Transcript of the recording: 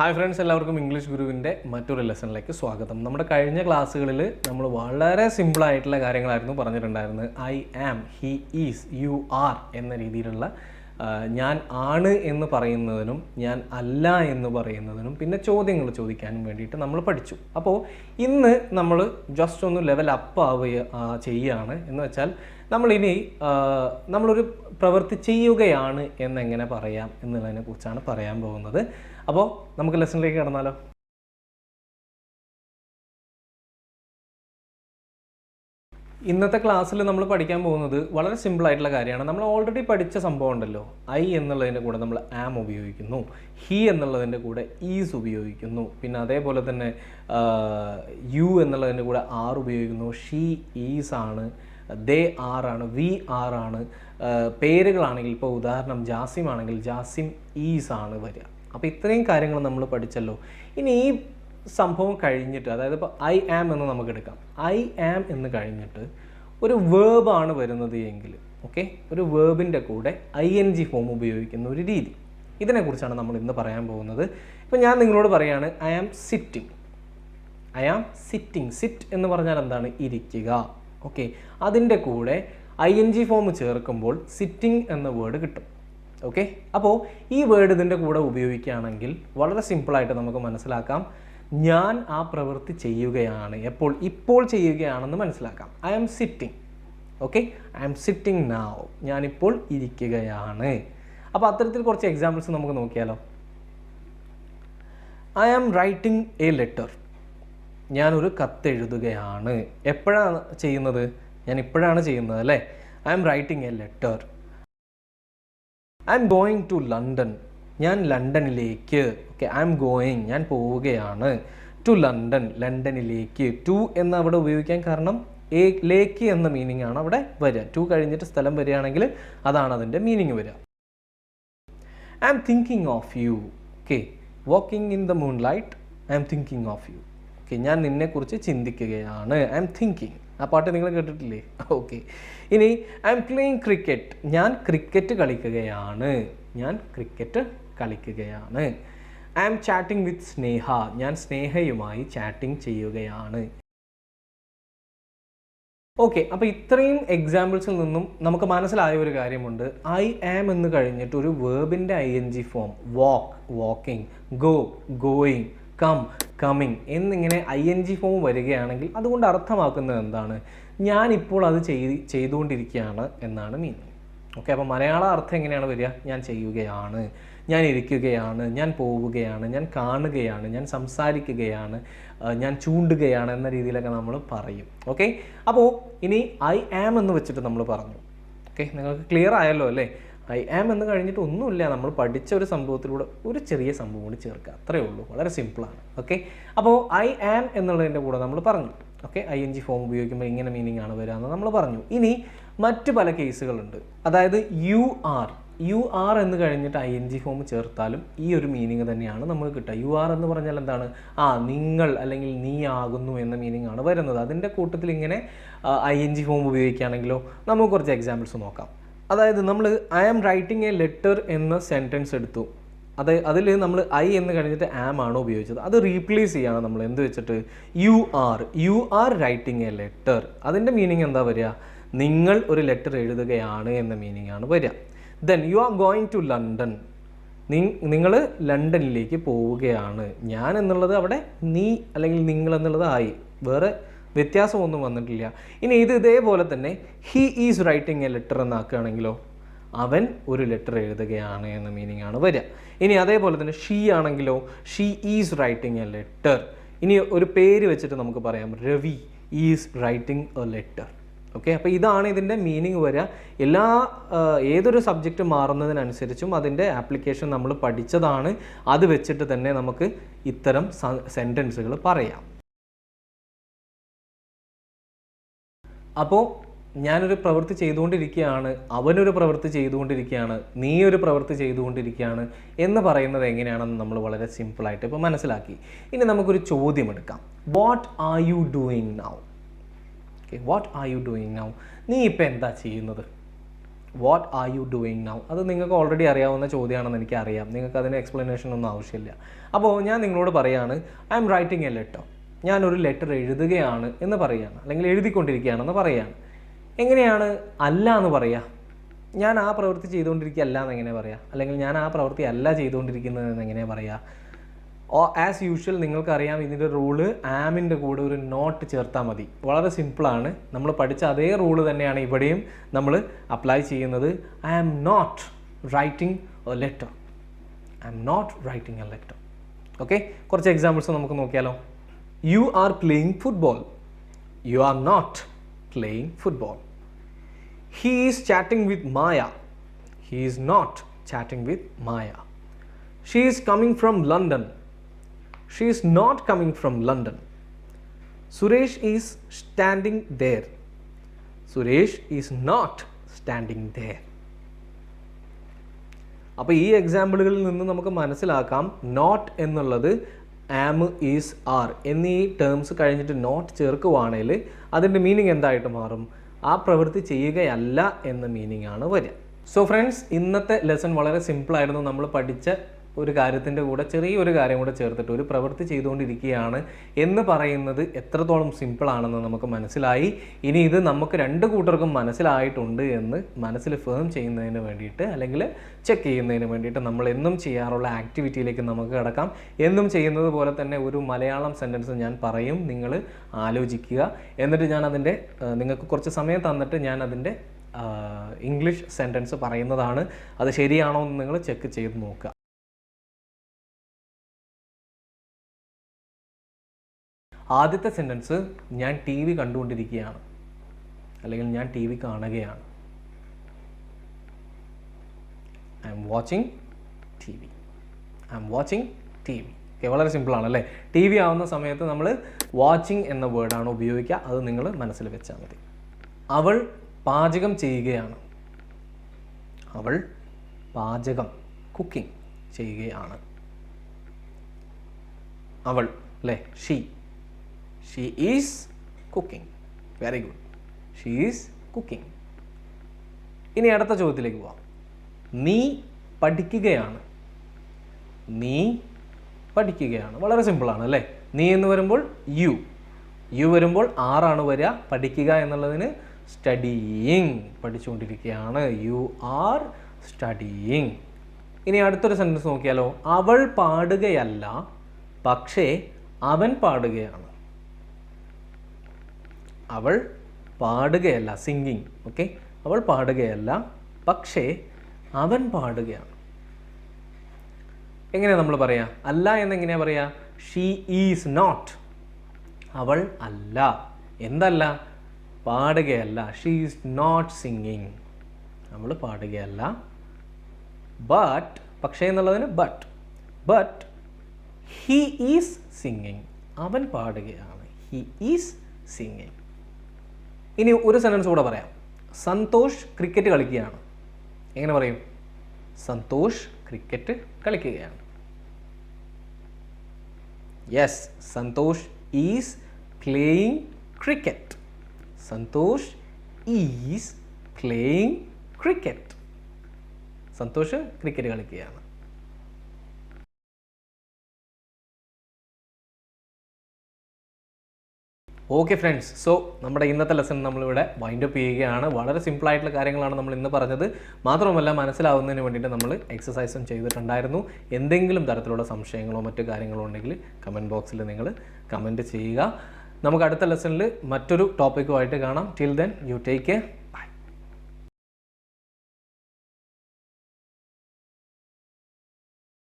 Hi friends, എല്ലാവർക്കും English ഗുരുവിൻ്റെ മറ്റൊരു ലെസണിലേക്ക് സ്വാഗതം. നമ്മുടെ കഴിഞ്ഞ ക്ലാസ്സുകളിൽ നമ്മൾ വളരെ സിമ്പിളായിട്ടുള്ള കാര്യങ്ങളായിരുന്നു പറഞ്ഞിട്ടുണ്ടായിരുന്നത്. I am, he is, you are എന്ന രീതിയിലുള്ള ഞാൻ ആണ് എന്ന് പറയുന്നതിനും ഞാൻ അല്ല എന്ന് പറയുന്നതിനും പിന്നെ ചോദ്യങ്ങൾ ചോദിക്കാനും വേണ്ടിയിട്ട് നമ്മൾ പഠിച്ചു. അപ്പോൾ ഇന്ന് നമ്മൾ ജസ്റ്റ് ഒന്ന് ലെവൽ അപ്പ് ചെയ്യുകയാണ്. എന്ന് വെച്ചാൽ നമ്മളിനി നമ്മളൊരു പ്രവൃത്തി ചെയ്യുകയാണ് എന്നെങ്ങനെ പറയാം എന്നുള്ളതിനെ കുറിച്ചാണ് പറയാൻ പോകുന്നത്. അപ്പോൾ നമുക്ക് ലെസണിലേക്ക് കടന്നാലോ. ഇന്നത്തെ ക്ലാസ്സിൽ നമ്മൾ പഠിക്കാൻ പോകുന്നത് വളരെ സിമ്പിളായിട്ടുള്ള കാര്യമാണ്. നമ്മൾ ഓൾറെഡി പഠിച്ച സംഭവം ഉണ്ടല്ലോ, ഐ എന്നുള്ളതിൻ്റെ കൂടെ നമ്മൾ ആം ഉപയോഗിക്കുന്നു, ഹി എന്നുള്ളതിൻ്റെ കൂടെ ഈസ് ഉപയോഗിക്കുന്നു, പിന്നെ അതേപോലെ തന്നെ യു എന്നുള്ളതിൻ്റെ കൂടെ ആർ ഉപയോഗിക്കുന്നു, ഷീ ഈസ് ആണ്, ദേ ആറാണ്, വി ആറാണ്. പേരുകളാണെങ്കിൽ ഇപ്പോൾ ഉദാഹരണം ജാസിം ആണെങ്കിൽ ജാസിം ഈസ് ആണ് വരിക. അപ്പോൾ ഇത്രയും കാര്യങ്ങൾ നമ്മൾ പഠിച്ചല്ലോ. ഇനി ഈ സംഭവം കഴിഞ്ഞിട്ട്, അതായത് ഇപ്പോൾ ഐ ആം എന്ന് നമുക്ക് എടുക്കാം. ഐ ആം എന്ന് കഴിഞ്ഞിട്ട് ഒരു വേർബാണ് വരുന്നത് എങ്കിൽ, ഓക്കെ, ഒരു വേർബിൻ്റെ കൂടെ ING ഫോം ഉപയോഗിക്കുന്ന ഒരു രീതി, ഇതിനെക്കുറിച്ചാണ് നമ്മൾ ഇന്ന് പറയാൻ പോകുന്നത്. ഇപ്പോൾ ഞാൻ നിങ്ങളോട് പറയുകയാണ് I am sitting. I am sitting. Sit എന്ന് പറഞ്ഞാൽ എന്താണ്? ഇരിക്കുക. ഓക്കെ, അതിൻ്റെ കൂടെ ING ഫോം ചേർക്കുമ്പോൾ സിറ്റിംഗ് എന്ന വേർഡ് കിട്ടും. ഓക്കെ, അപ്പോൾ ഈ വേർഡ് ഇതിൻ്റെ കൂടെ ഉപയോഗിക്കുകയാണെങ്കിൽ വളരെ സിമ്പിളായിട്ട് നമുക്ക് മനസ്സിലാക്കാം, ഞാൻ ആ പ്രവൃത്തി ചെയ്യുകയാണ്. ഇപ്പോൾ ചെയ്യുകയാണെന്ന് മനസ്സിലാക്കാം. I am sitting. Okay, I am sitting now. ഞാനിപ്പോൾ ഇരിക്കുകയാണ്. അപ്പോൾ അത്തരത്തിൽ കുറച്ച് എക്സാമ്പിൾസ് നമുക്ക് നോക്കിയാലോ. I am writing a letter. ഞാനൊരു കത്തെഴുതുകയാണ്. എപ്പോഴാണ് ചെയ്യുന്നത്? ഞാൻ ഇപ്പോഴാണ് ചെയ്യുന്നത് അല്ലേ. I am writing a letter. I am going to London. ഞാൻ ലണ്ടനിലേക്ക്. ഓക്കെ, ഐ എം ഗോയിങ്, ഞാൻ പോവുകയാണ്. To London, ലണ്ടനിലേക്ക്. ടു എന്ന് അവിടെ ഉപയോഗിക്കാൻ കാരണം ലേക്ക് എന്ന മീനിങ് ആണ് അവിടെ വരിക. ടു കഴിഞ്ഞിട്ട് സ്ഥലം വരികയാണെങ്കിൽ അതാണ് അതിൻ്റെ മീനിങ് വരിക. I am thinking of you. Okay, walking in the moon light. I am thinking of you. Okay, ഞാൻ നിന്നെക്കുറിച്ച് ചിന്തിക്കുകയാണ്. I am thinking. ആ പാട്ട് നിങ്ങൾ കേട്ടിട്ടില്ലേ? ഓക്കെ, ഇനി ഐ എം പ്ലേയിങ് ക്രിക്കറ്റ്. ഞാൻ ക്രിക്കറ്റ് കളിക്കുകയാണ്. ഞാൻ ക്രിക്കറ്റ് കളിക്കുകയാണ്. I am chatting with Sneha. ഞാൻ സ്നേഹയുമായി ചാറ്റിംഗ് ചെയ്യുകയാണ്. ഓക്കെ, അപ്പോൾ ഇത്രയും എക്സാമ്പിൾസിൽ നിന്നും നമുക്ക് മനസ്സിലായ ഒരു കാര്യമുണ്ട്. ഐ ആം എന്ന് കഴിഞ്ഞിട്ട് ഒരു വേർബിൻ്റെ ING form, walk, walking, go, going, come, coming എന്നിങ്ങനെ ING ഫോം വരികയാണെങ്കിൽ അതുകൊണ്ട് അർത്ഥമാക്കുന്നത് എന്താണ്? ഞാനിപ്പോൾ അത് ചെയ്തുകൊണ്ടിരിക്കുകയാണ് എന്നാണ് മീനിങ്. ഓക്കെ, അപ്പോൾ മലയാള അർത്ഥം എങ്ങനെയാണ് വരിക? ഞാൻ ചെയ്യുകയാണ്, ഞാൻ ഇരിക്കുകയാണ്, ഞാൻ പോവുകയാണ്, ഞാൻ കാണുകയാണ്, ഞാൻ സംസാരിക്കുകയാണ്, ഞാൻ ചൂണ്ടുകയാണ് എന്ന രീതിയിലൊക്കെ നമ്മൾ പറയും. ഓക്കെ, അപ്പോൾ ഇനി ഐ ആം എന്ന് വെച്ചിട്ട് നമ്മൾ പറഞ്ഞു. ഓക്കെ, നിങ്ങൾക്ക് ക്ലിയർ ആയല്ലോ അല്ലേ? ഐ ആം എന്ന് കഴിഞ്ഞിട്ട് ഒന്നുമില്ല, നമ്മൾ പഠിച്ച ഒരു സംഭവത്തിലൂടെ ഒരു ചെറിയ സംഭവം കൂടി ചേർക്കുക, അത്രയേ ഉള്ളൂ. വളരെ സിമ്പിളാണ്. ഓക്കെ, അപ്പോൾ ഐ ആം എന്നുള്ളതിൻ്റെ കൂടെ നമ്മൾ പറഞ്ഞു. ഓക്കെ, ING ഫോം ഉപയോഗിക്കുമ്പോൾ ഇങ്ങനെ മീനിങ് ആണ് വരിക എന്ന് നമ്മൾ പറഞ്ഞു. ഇനി മറ്റ് പല കേസുകളുണ്ട്. അതായത് യു ആർ എന്ന് കഴിഞ്ഞിട്ട് ING ഫോം ചേർത്താലും ഈ ഒരു മീനിങ് തന്നെയാണ് നമുക്ക് കിട്ടുക. യു ആർ എന്ന് പറഞ്ഞാൽ എന്താണ്? നിങ്ങൾ അല്ലെങ്കിൽ നീ ആകുന്നു എന്ന മീനിങ് ആണ് വരുന്നത്. അതിൻ്റെ കൂട്ടത്തിൽ ഇങ്ങനെ ING ഫോം ഉപയോഗിക്കുകയാണെങ്കിലോ നമുക്ക് കുറച്ച് എക്സാമ്പിൾസ് നോക്കാം. അതായത് നമ്മൾ I am writing a letter എന്ന സെൻറ്റൻസ് എടുത്തു. അതിൽ നമ്മൾ ഐ എന്ന് കഴിഞ്ഞിട്ട് ആം ആണ് ഉപയോഗിച്ചത്. അത് റീപ്ലേസ് ചെയ്യാണ് നമ്മൾ എന്ത് വെച്ചിട്ട്? You are writing a letter. അതിൻ്റെ മീനിങ് എന്താ വരിക? നിങ്ങൾ ഒരു ലെറ്റർ എഴുതുകയാണ് എന്ന മീനിങ് ആണ് വരിക. Then you are going to London. നിങ്ങൾ ലണ്ടനിലേക്ക് പോവുകയാണ്. ഞാൻ എന്നുള്ളത് അവിടെ നീ അല്ലെങ്കിൽ നിങ്ങൾ എന്നുള്ളത് ആയി, വേറെ വ്യത്യാസമൊന്നും വന്നിട്ടില്ല. ഇനി ഇതേപോലെ തന്നെ he is writing a letter എന്നാക്കുകയാണെങ്കിലോ അവൻ ഒരു ലെറ്റർ എഴുതുകയാണ് എന്ന മീനിങ് ആണ് വരിക. ഇനി അതേപോലെ തന്നെ ഷീ ആണെങ്കിലോ she is writing a letter. ഇനി ഒരു പേര് വെച്ചിട്ട് നമുക്ക് പറയാം, Ravi is writing a letter. Okay, അപ്പോൾ ഇതാണ് ഇതിൻ്റെ മീനിങ് വരിക. ഏതൊരു സബ്ജക്റ്റ് മാറുന്നതിനനുസരിച്ചും അതിൻ്റെ ആപ്ലിക്കേഷൻ നമ്മൾ പഠിച്ചതാണ്. അത് വെച്ചിട്ട് തന്നെ നമുക്ക് ഇത്തരം സെൻറ്റൻസുകൾ പറയാം. അപ്പോൾ ഞാനൊരു പ്രവൃത്തി ചെയ്തുകൊണ്ടിരിക്കുകയാണ്, അവനൊരു പ്രവൃത്തി ചെയ്തുകൊണ്ടിരിക്കുകയാണ്, നീ ഒരു പ്രവൃത്തി ചെയ്തുകൊണ്ടിരിക്കുകയാണ് എന്ന് പറയുന്നത് എങ്ങനെയാണെന്ന് നമ്മൾ വളരെ സിമ്പിളായിട്ട് ഇപ്പോൾ മനസ്സിലാക്കി. ഇനി നമുക്കൊരു ചോദ്യം എടുക്കാം. What are you doing now? Okay, what are you doing now? നീ ഇപ്പോൾ എന്താ ചെയ്യുന്നത്? What are you doing now? അത് നിങ്ങൾക്ക് ഓൾറെഡി അറിയാവുന്ന ചോദ്യമാണെന്ന് എനിക്കറിയാം. നിങ്ങൾക്ക് അതിന് എക്സ്പ്ലനേഷൻ ഒന്നും ആവശ്യമില്ല. അപ്പോൾ ഞാൻ നിങ്ങളോട് പറയാണ്, I M writing a letter. ഞാനൊരു ലെറ്റർ എഴുതുകയാണ് എന്ന് പറയുകയാണ്, അല്ലെങ്കിൽ എഴുതിക്കൊണ്ടിരിക്കുകയാണെന്ന് പറയുകയാണ്. എങ്ങനെയാണ് അല്ല എന്ന് പറയുക? ഞാൻ ആ പ്രവൃത്തി ചെയ്തുകൊണ്ടിരിക്കുകയല്ല എന്നെങ്ങനെ പറയാം? അല്ലെങ്കിൽ ഞാൻ ആ പ്രവൃത്തി അല്ല ചെയ്തുകൊണ്ടിരിക്കുന്നത് എന്നെങ്ങനെ പറയുക? ആസ് യൂഷ്വൽ നിങ്ങൾക്കറിയാം ഇതിൻ്റെ റൂള്, ആമിൻ്റെ കൂടെ ഒരു നോട്ട് ചേർത്താൽ മതി. വളരെ സിമ്പിളാണ്. നമ്മൾ പഠിച്ച അതേ റൂള് തന്നെയാണ് ഇവിടെയും നമ്മൾ അപ്ലൈ ചെയ്യുന്നത്. I am not writing a letter. I am not writing a letter. Okay, കുറച്ച് എക്സാമ്പിൾസ് നമുക്ക് നോക്കിയാലോ. You are playing football. You are not playing football. He is chatting with Maya. He is not chatting with Maya. She is coming from London. She is not coming from London. Suresh is standing there. Suresh is not standing there. അപ്പോൾ ഈ എക്സാമ്പിളുകളിൽ നിന്ന് നമുക്ക് മനസ്സിലാക്കാം, not എന്നുള്ളത് ആം, is, R എന്നീ terms കഴിഞ്ഞിട്ട് not ചേർക്കുവാണെങ്കിൽ അതിൻ്റെ meaning എന്തായിട്ട് മാറും? ആ പ്രവൃത്തി ചെയ്യുകയല്ല എന്ന മീനിങ് ആണ് വരിക. സോ ഫ്രണ്ട്സ്, ഇന്നത്തെ ലെസൺ വളരെ സിമ്പിളായിരുന്നു. നമ്മൾ പഠിച്ച ഒരു കാര്യത്തിൻ്റെ കൂടെ ചെറിയൊരു കാര്യം കൂടെ ചേർത്തിട്ട് ഒരു പ്രവൃത്തി ചെയ്തുകൊണ്ടിരിക്കുകയാണ് എന്ന് പറയുന്നത് എത്രത്തോളം സിമ്പിളാണെന്ന് നമുക്ക് മനസ്സിലായി. ഇനി ഇത് നമുക്ക് രണ്ട് കൂട്ടർക്കും മനസ്സിലായിട്ടുണ്ട് എന്ന് മനസ്സിൽ ഫേം ചെയ്യുന്നതിന് വേണ്ടിയിട്ട്, അല്ലെങ്കിൽ ചെക്ക് ചെയ്യുന്നതിന് വേണ്ടിയിട്ട് നമ്മൾ എന്നും ചെയ്യാറുള്ള ആക്ടിവിറ്റിയിലേക്ക് നമുക്ക് കിടക്കാം. എന്നും ചെയ്യുന്നത് പോലെ തന്നെ ഒരു മലയാളം സെൻറ്റൻസ് ഞാൻ പറയും, നിങ്ങൾ ആലോചിക്കുക. എന്നിട്ട് ഞാൻ അതിൻ്റെ നിങ്ങൾക്ക് കുറച്ച് സമയം തന്നിട്ട് ഞാൻ അതിൻ്റെ ഇംഗ്ലീഷ് സെൻറ്റൻസ് പറയുന്നതാണ്. അത് ശരിയാണോ എന്ന് നിങ്ങൾ ചെക്ക് ചെയ്ത് നോക്കുക. ആദ്യത്തെ സെൻറ്റൻസ്, ഞാൻ ടി വി കണ്ടുകൊണ്ടിരിക്കുകയാണ്, അല്ലെങ്കിൽ ഞാൻ ടി വി കാണുകയാണ്. I am watching TV. I am watching TV. Okay, വളരെ സിമ്പിളാണ് അല്ലേ? ടി വി ആവുന്ന സമയത്ത് നമ്മൾ വാച്ചിങ് എന്ന വേർഡാണ് ഉപയോഗിക്കുക. അത് നിങ്ങൾ മനസ്സിൽ വെച്ചാൽ മതി. അവൾ പാചകം ചെയ്യുകയാണ്. അവൾ പാചകം, കുക്കിംഗ് ചെയ്യുകയാണ്. അവൾ അല്ലേ? She is cooking. Very good. She is cooking. ഇനി അടുത്ത ചോദ്യത്തിലേക്ക് പോവാം. നീ പഠിക്കുകയാണ്. നീ പഠിക്കുകയാണ്. വളരെ സിമ്പിളാണ് അല്ലേ? നീ എന്ന് വരുമ്പോൾ യു വരുമ്പോൾ ആറാണ് വരിക. പഠിക്കുക എന്നുള്ളതിന് സ്റ്റഡിയിങ്, പഠിച്ചുകൊണ്ടിരിക്കുകയാണ്. You are studying. ഇനി അടുത്തൊരു സെൻറ്റൻസ് നോക്കിയാലോ. അവൾ പാടുകയല്ല, പക്ഷേ അവൻ പാടുകയാണ്. അവൾ പാടുകയല്ല, സിംഗിങ്. ഓക്കെ, അവൾ പാടുകയല്ല, പക്ഷേ അവൻ പാടുകയാണ്. എങ്ങനെയാണ് നമ്മൾ പറയാ? അല്ല എന്നെങ്ങനെയാണ് പറയാ? She is not. അവൾ അല്ല. എന്തല്ല? പാടുകയല്ല. She is not singing. അവൾ പാടുകയല്ല. ബട്ട്, പക്ഷേ എന്നുള്ളതിന് ബട്ട് ഹി ഈസ് സിംഗിങ്. അവൻ പാടുകയാണ്. He is singing. ഇനി ഒരു സെൻറ്റൻസ് കൂടെ പറയാം. സന്തോഷ് ക്രിക്കറ്റ് കളിക്കുകയാണ്. എങ്ങനെ പറയും? സന്തോഷ് ക്രിക്കറ്റ് കളിക്കുകയാണ്. Yes, Santosh is playing cricket. Santosh is playing cricket. Santosh cricket കളിക്കുകയാണ്. ഓക്കെ ഫ്രണ്ട്സ്, സോ നമ്മുടെ ഇന്നത്തെ ലെസൺ നമ്മളിവിടെ വൈൻഡ് അപ്പ് ചെയ്യുകയാണ്. വളരെ സിമ്പിളായിട്ടുള്ള കാര്യങ്ങളാണ് നമ്മൾ ഇന്ന് പറഞ്ഞത്. മാത്രമല്ല മനസ്സിലാവുന്നതിന് വേണ്ടിയിട്ട് നമ്മൾ എക്സസൈസും ചെയ്തിട്ടുണ്ടായിരുന്നു. എന്തെങ്കിലും തരത്തിലുള്ള സംശയങ്ങളോ മറ്റു കാര്യങ്ങളോ ഉണ്ടെങ്കിൽ കമൻറ്റ് ബോക്സിൽ നിങ്ങൾ കമൻറ്റ് ചെയ്യുക. നമുക്ക് അടുത്ത ലെസണിൽ മറ്റൊരു ടോപ്പിക്കുമായിട്ട് കാണാം. Till then you take care.